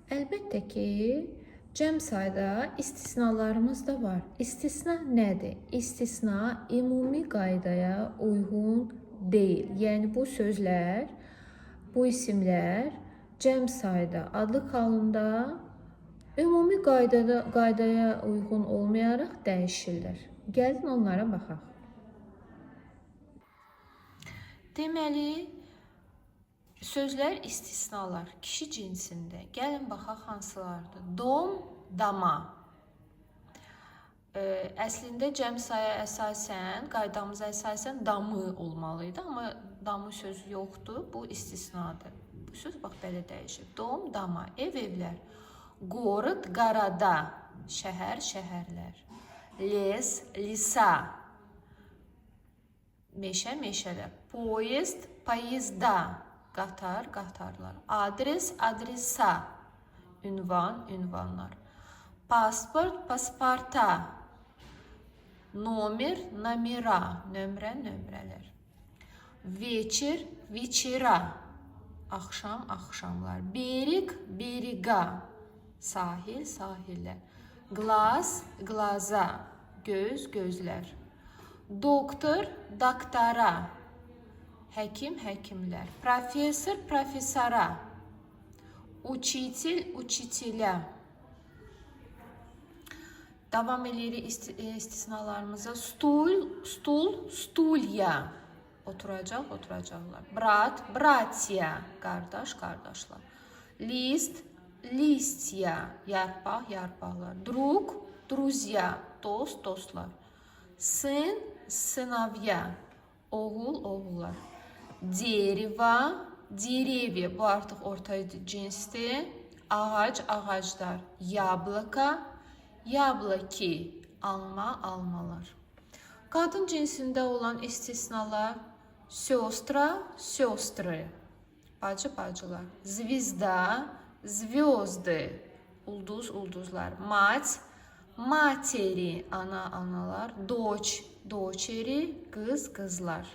Əlbəttə ki, cəm sayda istisnalarımız da var. İstisna nədir? İstisna ümumi qaydaya uyğun deyil. Yəni bu sözlər, bu isimlər cəm sayda adlı halında ümumi qaydaya uyğun olmayaraq dəyişirlər. Gəlin onlara baxaq. Deməli, sözlər istisnalar kişi cinsində. Gəlin baxaq hansılardır? Dom, dama. Əslində cəm saya əsasən, qaydamıza əsasən damı olmalıydı, amma damı sözü yoxdur. Bu istisnadır. Bu söz bax belə dəyişir. Dom, dama, evlər. Город, goroda, şəhər, şəhərlər. Les, lisa, meşə, meşələr. Poyezd, поезда, qatar, qatarlar. Adres, adresa, ünvan, ünvanlar. Pasport, pasporta, nomer, номера, nömrə, nömrələr. Вечер, вечера, axşam, axşamlar. Берег, берега, sahil, sahillər. Глаз, глаза, göz, gözlər. Doktor, doktora, həkim, həkimlər. Professor, professora, учитель, учителя. Davam edirik istisnalarımıza. Stul, stul, stulya. Oturacaq, oturacaqlar. Brat, bratya. Qardaş, qardaşlar. List, listya. Yarpaq, yarpaqlar. Drug, druzya. Dost, dostlar. Сын, сыновья. Oğul, oğullar. Дерево, деревья. Bu artıq orta cinsdir. Ağac, ağaclar. Yablaka, yablaki. Alma, almalar. Qadın cinsində olan istisnalar. Сестра, сестры. Bacı, bacılar. Звезда, звезды. Ulduz, ulduzlar. Mать, materi, ana, analar. Doç, doçeri, qız, qızlar.